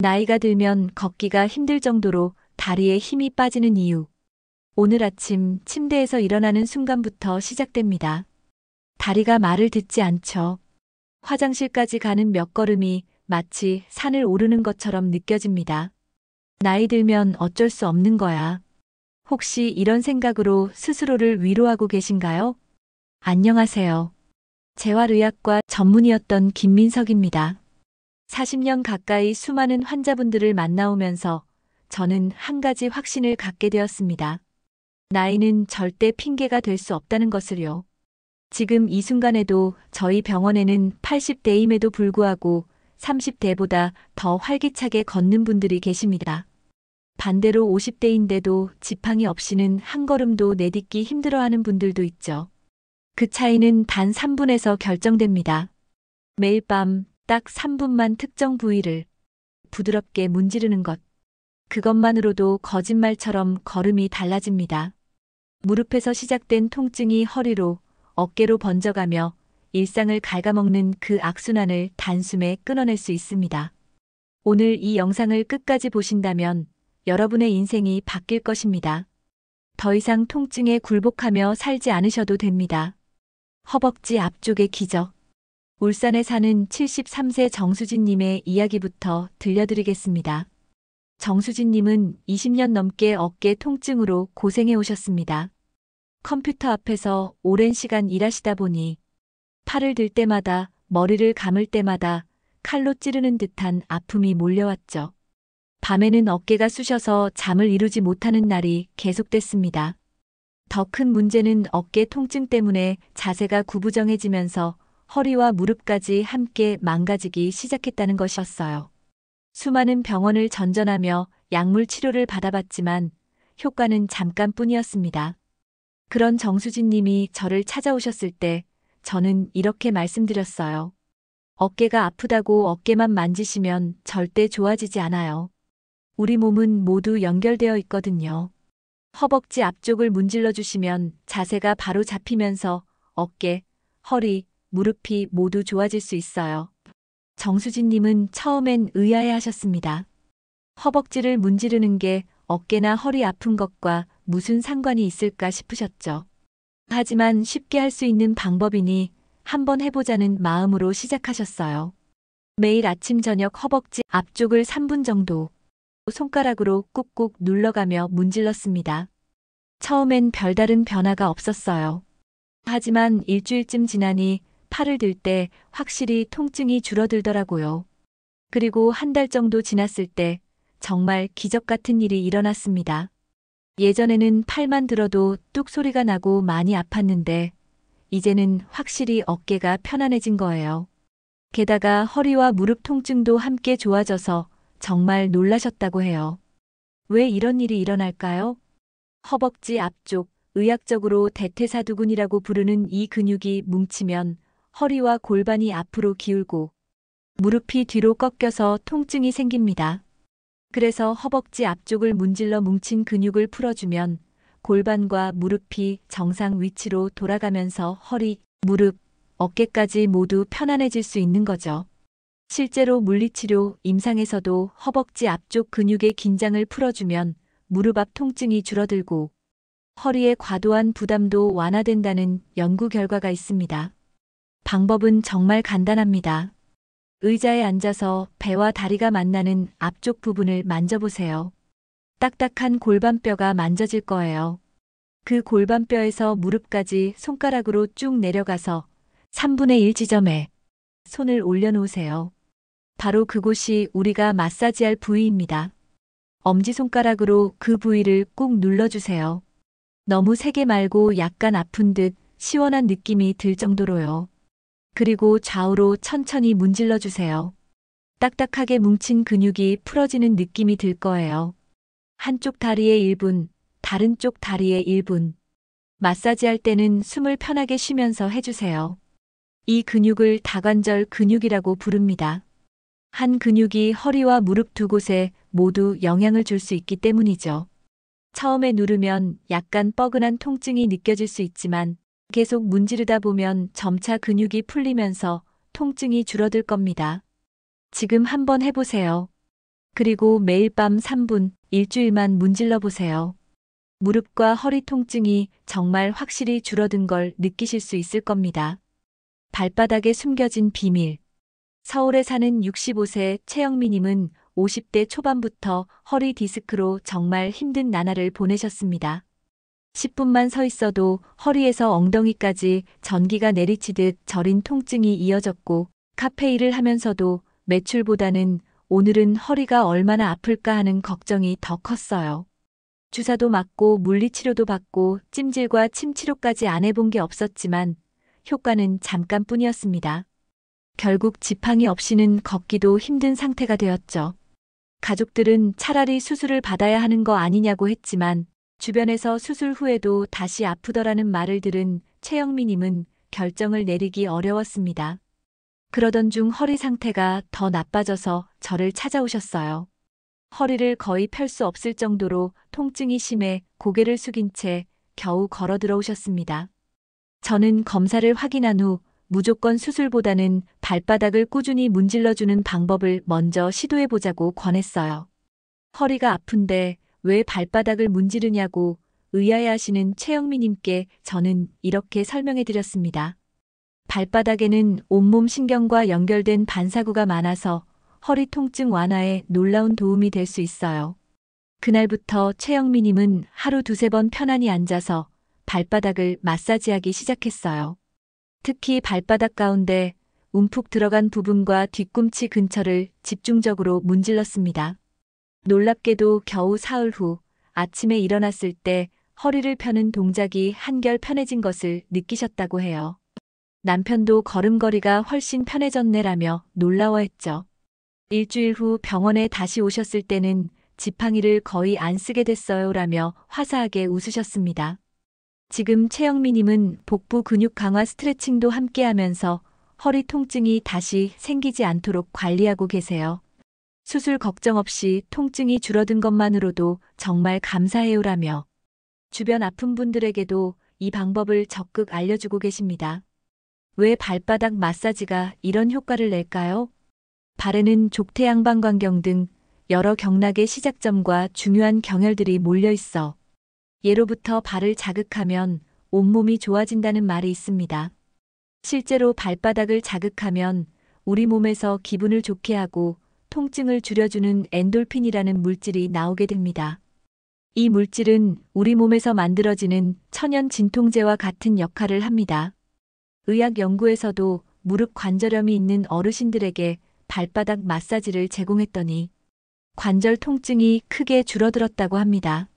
나이가 들면 걷기가 힘들 정도로 다리에 힘이 빠지는 이유. 오늘 아침 침대에서 일어나는 순간부터 시작됩니다. 다리가 말을 듣지 않죠. 화장실까지 가는 몇 걸음이 마치 산을 오르는 것처럼 느껴집니다. 나이 들면 어쩔 수 없는 거야. 혹시 이런 생각으로 스스로를 위로하고 계신가요? 안녕하세요. 재활의학과 전문의였던 김민석입니다. 40년 가까이 수많은 환자분들을 만나오면서 저는 한 가지 확신을 갖게 되었습니다. 나이는 절대 핑계가 될 수 없다는 것을요. 지금 이 순간에도 저희 병원에는 80대임에도 불구하고 30대보다 더 활기차게 걷는 분들이 계십니다. 반대로 50대인데도 지팡이 없이는 한 걸음도 내딛기 힘들어하는 분들도 있죠. 그 차이는 단 3분에서 결정됩니다. 매일 밤 딱 3분만 특정 부위를 부드럽게 문지르는 것. 그것만으로도 거짓말처럼 걸음이 달라집니다. 무릎에서 시작된 통증이 허리로, 어깨로 번져가며 일상을 갉아먹는 그 악순환을 단숨에 끊어낼 수 있습니다. 오늘 이 영상을 끝까지 보신다면 여러분의 인생이 바뀔 것입니다. 더 이상 통증에 굴복하며 살지 않으셔도 됩니다. 허벅지 앞쪽의 기적. 울산에 사는 73세 정수진님의 이야기부터 들려드리겠습니다. 정수진님은 20년 넘게 어깨 통증으로 고생해 오셨습니다. 컴퓨터 앞에서 오랜 시간 일하시다 보니 팔을 들 때마다 머리를 감을 때마다 칼로 찌르는 듯한 아픔이 몰려왔죠. 밤에는 어깨가 쑤셔서 잠을 이루지 못하는 날이 계속됐습니다. 더 큰 문제는 어깨 통증 때문에 자세가 구부정해지면서 허리와 무릎까지 함께 망가지기 시작했다는 것이었어요. 수많은 병원을 전전하며 약물 치료를 받아봤지만 효과는 잠깐뿐이었습니다. 그런 정수진 님이 저를 찾아오셨을 때 저는 이렇게 말씀드렸어요. 어깨가 아프다고 어깨만 만지시면 절대 좋아지지 않아요. 우리 몸은 모두 연결되어 있거든요. 허벅지 앞쪽을 문질러 주시면 자세가 바로 잡히면서 어깨, 허리, 무릎이 모두 좋아질 수 있어요. 정수진님은 처음엔 의아해 하셨습니다. 허벅지를 문지르는 게 어깨나 허리 아픈 것과 무슨 상관이 있을까 싶으셨죠. 하지만 쉽게 할 수 있는 방법이니 한번 해보자는 마음으로 시작하셨어요. 매일 아침 저녁 허벅지 앞쪽을 3분 정도 손가락으로 꾹꾹 눌러가며 문질렀습니다. 처음엔 별다른 변화가 없었어요. 하지만 일주일쯤 지나니 팔을 들 때 확실히 통증이 줄어들더라고요. 그리고 한 달 정도 지났을 때 정말 기적 같은 일이 일어났습니다. 예전에는 팔만 들어도 뚝 소리가 나고 많이 아팠는데 이제는 확실히 어깨가 편안해진 거예요. 게다가 허리와 무릎 통증도 함께 좋아져서 정말 놀라셨다고 해요. 왜 이런 일이 일어날까요? 허벅지 앞쪽, 의학적으로 대퇴사두근이라고 부르는 이 근육이 뭉치면 허리와 골반이 앞으로 기울고 무릎이 뒤로 꺾여서 통증이 생깁니다. 그래서 허벅지 앞쪽을 문질러 뭉친 근육을 풀어주면 골반과 무릎이 정상 위치로 돌아가면서 허리, 무릎, 어깨까지 모두 편안해질 수 있는 거죠. 실제로 물리치료, 임상에서도 허벅지 앞쪽 근육의 긴장을 풀어주면 무릎 앞 통증이 줄어들고 허리의 과도한 부담도 완화된다는 연구 결과가 있습니다. 방법은 정말 간단합니다. 의자에 앉아서 배와 다리가 만나는 앞쪽 부분을 만져보세요. 딱딱한 골반뼈가 만져질 거예요. 그 골반뼈에서 무릎까지 손가락으로 쭉 내려가서 3분의 1 지점에 손을 올려놓으세요. 바로 그곳이 우리가 마사지할 부위입니다. 엄지손가락으로 그 부위를 꾹 눌러주세요. 너무 세게 말고 약간 아픈 듯 시원한 느낌이 들 정도로요. 그리고 좌우로 천천히 문질러 주세요. 딱딱하게 뭉친 근육이 풀어지는 느낌이 들 거예요. 한쪽 다리에 1분, 다른 쪽 다리에 1분. 마사지할 때는 숨을 편하게 쉬면서 해주세요. 이 근육을 다관절 근육이라고 부릅니다. 한 근육이 허리와 무릎 두 곳에 모두 영향을 줄 수 있기 때문이죠. 처음에 누르면 약간 뻐근한 통증이 느껴질 수 있지만 계속 문지르다 보면 점차 근육이 풀리면서 통증이 줄어들 겁니다. 지금 한번 해보세요. 그리고 매일 밤 3분, 일주일만 문질러 보세요. 무릎과 허리 통증이 정말 확실히 줄어든 걸 느끼실 수 있을 겁니다. 발바닥에 숨겨진 비밀. 서울에 사는 65세 최영미님은 50대 초반부터 허리 디스크로 정말 힘든 나날을 보내셨습니다. 10분만 서 있어도 허리에서 엉덩이까지 전기가 내리치듯 저린 통증이 이어졌고, 카페 일을 하면서도 매출보다는 오늘은 허리가 얼마나 아플까 하는 걱정이 더 컸어요. 주사도 맞고 물리치료도 받고 찜질과 침치료까지 안 해본 게 없었지만 효과는 잠깐뿐이었습니다. 결국 지팡이 없이는 걷기도 힘든 상태가 되었죠. 가족들은 차라리 수술을 받아야 하는 거 아니냐고 했지만 주변에서 수술 후에도 다시 아프더라는 말을 들은 최영미님은 결정을 내리기 어려웠습니다. 그러던 중 허리 상태가 더 나빠져서 저를 찾아오셨어요. 허리를 거의 펼 수 없을 정도로 통증이 심해 고개를 숙인 채 겨우 걸어 들어오셨습니다. 저는 검사를 확인한 후 무조건 수술보다는 발바닥을 꾸준히 문질러주는 방법을 먼저 시도해보자고 권했어요. 허리가 아픈데 왜 발바닥을 문지르냐고 의아해하시는 최영미님께 저는 이렇게 설명해드렸습니다. 발바닥에는 온몸 신경과 연결된 반사구가 많아서 허리 통증 완화에 놀라운 도움이 될 수 있어요. 그날부터 최영미님은 하루 두세 번 편안히 앉아서 발바닥을 마사지하기 시작했어요. 특히 발바닥 가운데 움푹 들어간 부분과 뒤꿈치 근처를 집중적으로 문질렀습니다. 놀랍게도 겨우 사흘 후 아침에 일어났을 때 허리를 펴는 동작이 한결 편해진 것을 느끼셨다고 해요. 남편도 걸음걸이가 훨씬 편해졌네라며 놀라워했죠. 일주일 후 병원에 다시 오셨을 때는 지팡이를 거의 안 쓰게 됐어요라며 화사하게 웃으셨습니다. 지금 최영미님은 복부 근육 강화 스트레칭도 함께 하면서 허리 통증이 다시 생기지 않도록 관리하고 계세요. 수술 걱정 없이 통증이 줄어든 것만으로도 정말 감사해요라며 주변 아픈 분들에게도 이 방법을 적극 알려주고 계십니다. 왜 발바닥 마사지가 이런 효과를 낼까요? 발에는 족태양방광경 등 여러 경락의 시작점과 중요한 경혈들이 몰려 있어 예로부터 발을 자극하면 온몸이 좋아진다는 말이 있습니다. 실제로 발바닥을 자극하면 우리 몸에서 기분을 좋게 하고 통증을 줄여주는 엔돌핀이라는 물질이 나오게 됩니다. 이 물질은 우리 몸에서 만들어지는 천연 진통제와 같은 역할을 합니다. 의학 연구에서도 무릎 관절염이 있는 어르신들에게 발바닥 마사지를 제공했더니 관절 통증이 크게 줄어들었다고 합니다.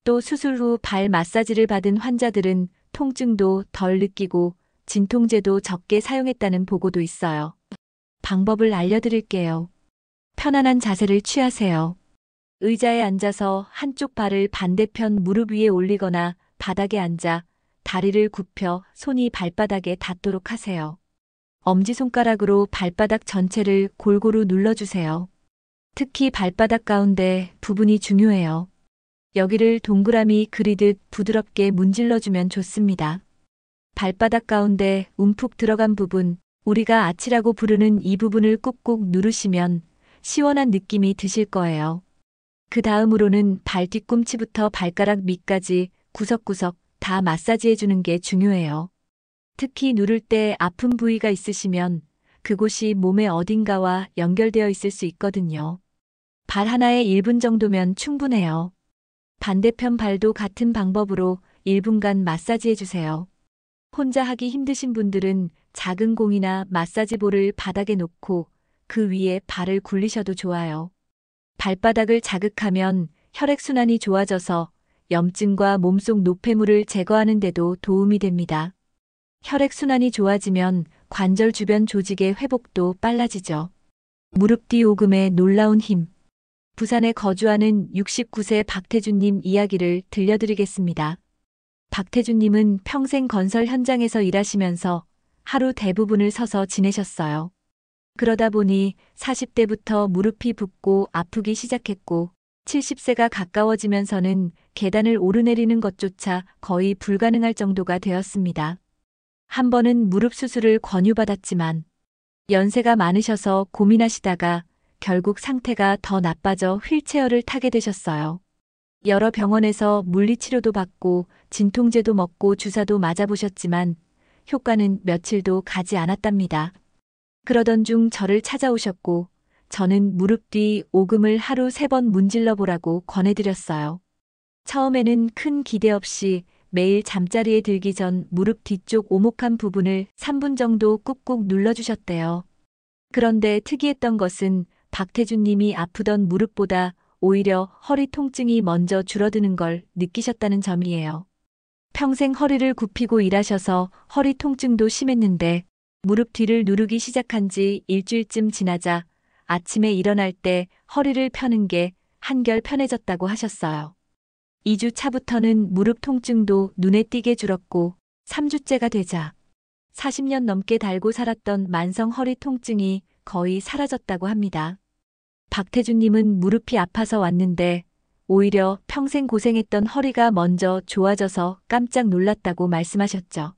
또 수술 후 발 마사지를 받은 환자들은 통증도 덜 느끼고 진통제도 적게 사용했다는 보고도 있어요. 방법을 알려드릴게요. 편안한 자세를 취하세요. 의자에 앉아서 한쪽 발을 반대편 무릎 위에 올리거나 바닥에 앉아 다리를 굽혀 손이 발바닥에 닿도록 하세요. 엄지손가락으로 발바닥 전체를 골고루 눌러주세요. 특히 발바닥 가운데 부분이 중요해요. 여기를 동그라미 그리듯 부드럽게 문질러주면 좋습니다. 발바닥 가운데 움푹 들어간 부분, 우리가 아치라고 부르는 이 부분을 꾹꾹 누르시면 시원한 느낌이 드실 거예요. 그 다음으로는 발 뒤꿈치부터 발가락 밑까지 구석구석 다 마사지해주는 게 중요해요. 특히 누를 때 아픈 부위가 있으시면 그곳이 몸의 어딘가와 연결되어 있을 수 있거든요. 발 하나에 1분 정도면 충분해요. 반대편 발도 같은 방법으로 1분간 마사지해주세요. 혼자 하기 힘드신 분들은 작은 공이나 마사지볼을 바닥에 놓고 그 위에 발을 굴리셔도 좋아요. 발바닥을 자극하면 혈액순환이 좋아져서 염증과 몸속 노폐물을 제거하는 데도 도움이 됩니다. 혈액순환이 좋아지면 관절 주변 조직의 회복도 빨라지죠. 무릎 뒤 오금의 놀라운 힘. 부산에 거주하는 69세 박태준님 이야기를 들려드리겠습니다. 박태준님은 평생 건설 현장에서 일하시면서 하루 대부분을 서서 지내셨어요. 그러다 보니 40대부터 무릎이 붓고 아프기 시작했고 70세가 가까워지면서는 계단을 오르내리는 것조차 거의 불가능할 정도가 되었습니다. 한 번은 무릎 수술을 권유받았지만 연세가 많으셔서 고민하시다가 결국 상태가 더 나빠져 휠체어를 타게 되셨어요. 여러 병원에서 물리치료도 받고 진통제도 먹고 주사도 맞아보셨지만 효과는 며칠도 가지 않았답니다. 그러던 중 저를 찾아오셨고 저는 무릎 뒤 오금을 하루 3번 문질러 보라고 권해드렸어요. 처음에는 큰 기대 없이 매일 잠자리에 들기 전 무릎 뒤쪽 오목한 부분을 3분 정도 꾹꾹 눌러주셨대요. 그런데 특이했던 것은 박태준 님이 아프던 무릎보다 오히려 허리 통증이 먼저 줄어드는 걸 느끼셨다는 점이에요. 평생 허리를 굽히고 일하셔서 허리 통증도 심했는데 무릎 뒤를 누르기 시작한 지 일주일쯤 지나자 아침에 일어날 때 허리를 펴는 게 한결 편해졌다고 하셨어요. 2주 차부터는 무릎 통증도 눈에 띄게 줄었고 3주째가 되자 40년 넘게 달고 살았던 만성 허리 통증이 거의 사라졌다고 합니다. 박태준님은 무릎이 아파서 왔는데 오히려 평생 고생했던 허리가 먼저 좋아져서 깜짝 놀랐다고 말씀하셨죠.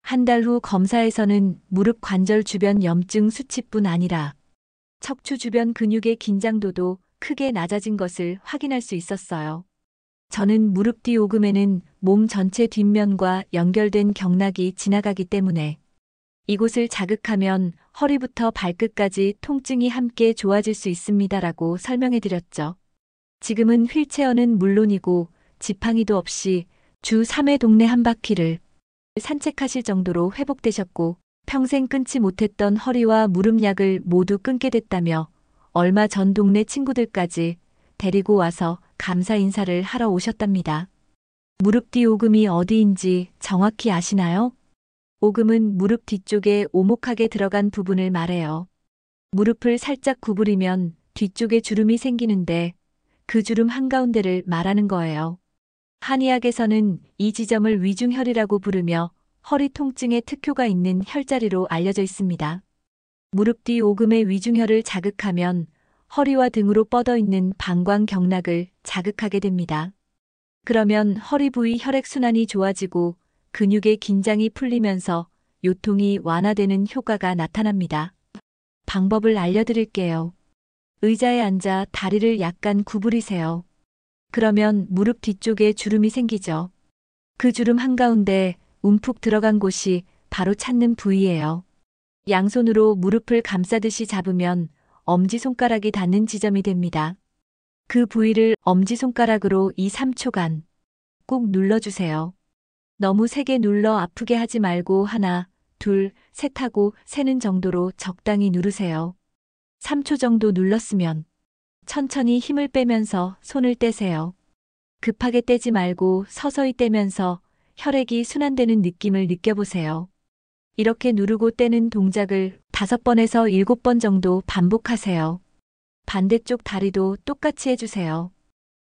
한 달 후 검사에서는 무릎 관절 주변 염증 수치뿐 아니라 척추 주변 근육의 긴장도도 크게 낮아진 것을 확인할 수 있었어요. 저는 무릎 뒤 오금에는 몸 전체 뒷면과 연결된 경락이 지나가기 때문에 이곳을 자극하면 허리부터 발끝까지 통증이 함께 좋아질 수 있습니다라고 설명해 드렸죠. 지금은 휠체어는 물론이고 지팡이도 없이 주 3회 동네 한 바퀴를 산책하실 정도로 회복되셨고 평생 끊지 못했던 허리와 무릎 약을 모두 끊게 됐다며 얼마 전 동네 친구들까지 데리고 와서 감사 인사를 하러 오셨답니다. 무릎 뒤 오금이 어디인지 정확히 아시나요? 오금은 무릎 뒤쪽에 오목하게 들어간 부분을 말해요. 무릎을 살짝 구부리면 뒤쪽에 주름이 생기는데 그 주름 한가운데를 말하는 거예요. 한의학에서는 이 지점을 위중혈이라고 부르며 허리 통증의 특효가 있는 혈자리로 알려져 있습니다. 무릎 뒤 오금의 위중혈을 자극하면 허리와 등으로 뻗어 있는 방광 경락을 자극하게 됩니다. 그러면 허리 부위 혈액순환이 좋아지고 근육의 긴장이 풀리면서 요통이 완화되는 효과가 나타납니다. 방법을 알려드릴게요. 의자에 앉아 다리를 약간 구부리세요. 그러면 무릎 뒤쪽에 주름이 생기죠. 그 주름 한가운데 움푹 들어간 곳이 바로 찾는 부위예요. 양손으로 무릎을 감싸듯이 잡으면 엄지손가락이 닿는 지점이 됩니다. 그 부위를 엄지손가락으로 2, 3초간 꾹 눌러주세요. 너무 세게 눌러 아프게 하지 말고 하나, 둘, 셋 하고 세는 정도로 적당히 누르세요. 3초 정도 눌렀으면 천천히 힘을 빼면서 손을 떼세요. 급하게 떼지 말고 서서히 떼면서 혈액이 순환되는 느낌을 느껴보세요. 이렇게 누르고 떼는 동작을 5번에서 7번 정도 반복하세요. 반대쪽 다리도 똑같이 해주세요.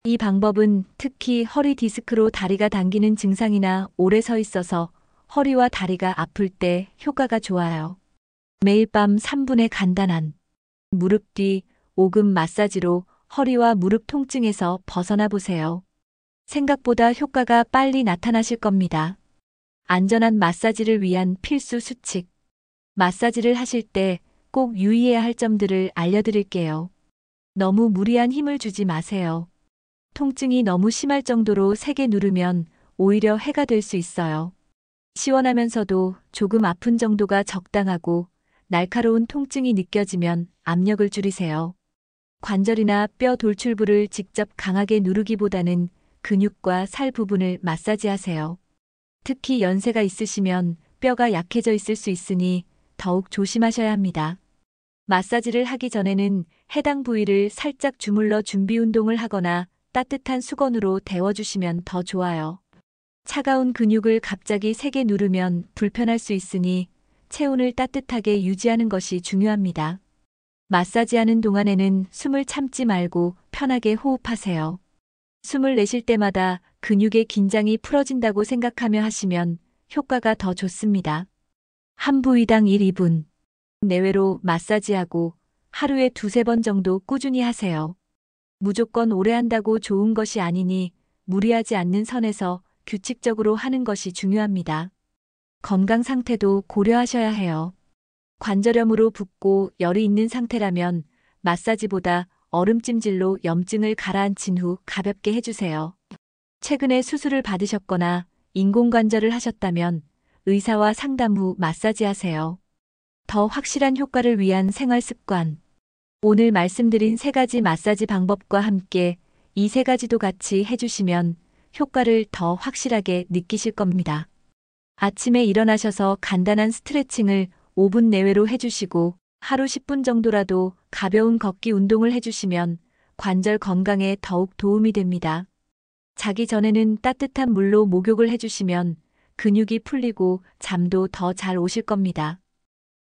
이 방법은 특히 허리 디스크로 다리가 당기는 증상이나 오래 서 있어서 허리와 다리가 아플 때 효과가 좋아요. 매일 밤 3분의 간단한 무릎 뒤 오금 마사지로 허리와 무릎 통증에서 벗어나 보세요. 생각보다 효과가 빨리 나타나실 겁니다. 안전한 마사지를 위한 필수 수칙. 마사지를 하실 때 꼭 유의해야 할 점들을 알려드릴게요. 너무 무리한 힘을 주지 마세요. 통증이 너무 심할 정도로 세게 누르면 오히려 해가 될 수 있어요. 시원하면서도 조금 아픈 정도가 적당하고 날카로운 통증이 느껴지면 압력을 줄이세요. 관절이나 뼈 돌출부를 직접 강하게 누르기보다는 근육과 살 부분을 마사지하세요. 특히 연세가 있으시면 뼈가 약해져 있을 수 있으니 더욱 조심하셔야 합니다. 마사지를 하기 전에는 해당 부위를 살짝 주물러 준비 운동을 하거나 따뜻한 수건으로 데워주시면 더 좋아요. 차가운 근육을 갑자기 세게 누르면 불편할 수 있으니 체온을 따뜻하게 유지하는 것이 중요합니다. 마사지하는 동안에는 숨을 참지 말고 편하게 호흡하세요. 숨을 내쉴 때마다 근육의 긴장이 풀어진다고 생각하며 하시면 효과가 더 좋습니다. 한 부위당 1, 2분 내외로 마사지하고 하루에 2, 3번 정도 꾸준히 하세요. 무조건 오래 한다고 좋은 것이 아니니 무리하지 않는 선에서 규칙적으로 하는 것이 중요합니다. 건강 상태도 고려하셔야 해요. 관절염으로 붓고 열이 있는 상태라면 마사지보다 얼음찜질로 염증을 가라앉힌 후 가볍게 해주세요. 최근에 수술을 받으셨거나 인공관절을 하셨다면 의사와 상담 후 마사지하세요. 더 확실한 효과를 위한 생활 습관. 오늘 말씀드린 3가지 마사지 방법과 함께 이 3가지도 같이 해주시면 효과를 더 확실하게 느끼실 겁니다. 아침에 일어나셔서 간단한 스트레칭을 5분 내외로 해주시고 하루 10분 정도라도 가벼운 걷기 운동을 해주시면 관절 건강에 더욱 도움이 됩니다. 자기 전에는 따뜻한 물로 목욕을 해주시면 근육이 풀리고 잠도 더 잘 오실 겁니다.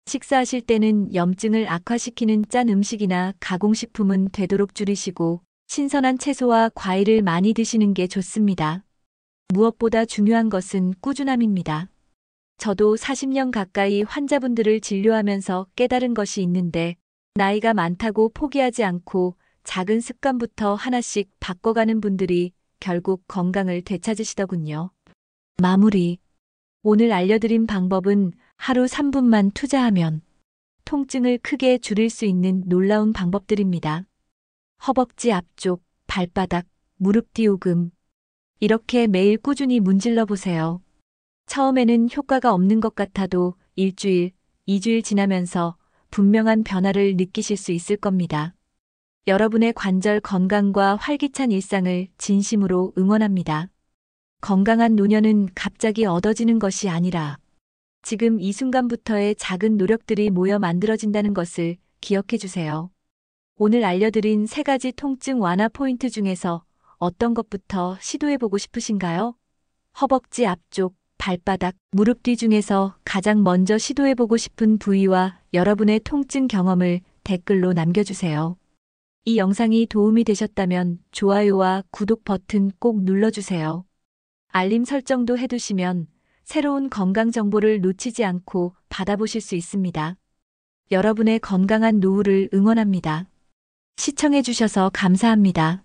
식사하실 때는 염증을 악화시키는 짠 음식이나 가공식품은 되도록 줄이시고 신선한 채소와 과일을 많이 드시는 게 좋습니다. 무엇보다 중요한 것은 꾸준함입니다. 저도 40년 가까이 환자분들을 진료하면서 깨달은 것이 있는데 나이가 많다고 포기하지 않고 작은 습관부터 하나씩 바꿔가는 분들이 결국 건강을 되찾으시더군요. 마무리. 오늘 알려드린 방법은 하루 3분만 투자하면 통증을 크게 줄일 수 있는 놀라운 방법들입니다. 허벅지 앞쪽, 발바닥, 무릎 뒤 오금. 이렇게 매일 꾸준히 문질러 보세요. 처음에는 효과가 없는 것 같아도 일주일, 2주일 지나면서 분명한 변화를 느끼실 수 있을 겁니다. 여러분의 관절 건강과 활기찬 일상을 진심으로 응원합니다. 건강한 노년은 갑자기 얻어지는 것이 아니라 지금 이 순간부터의 작은 노력들이 모여 만들어진다는 것을 기억해 주세요. 오늘 알려드린 3가지 통증 완화 포인트 중에서 어떤 것부터 시도해보고 싶으신가요? 허벅지 앞쪽, 발바닥, 무릎 뒤 중에서 가장 먼저 시도해보고 싶은 부위와 여러분의 통증 경험을 댓글로 남겨주세요. 이 영상이 도움이 되셨다면 좋아요와 구독 버튼 꼭 눌러주세요. 알림 설정도 해두시면 새로운 건강 정보를 놓치지 않고 받아보실 수 있습니다. 여러분의 건강한 노후를 응원합니다. 시청해주셔서 감사합니다.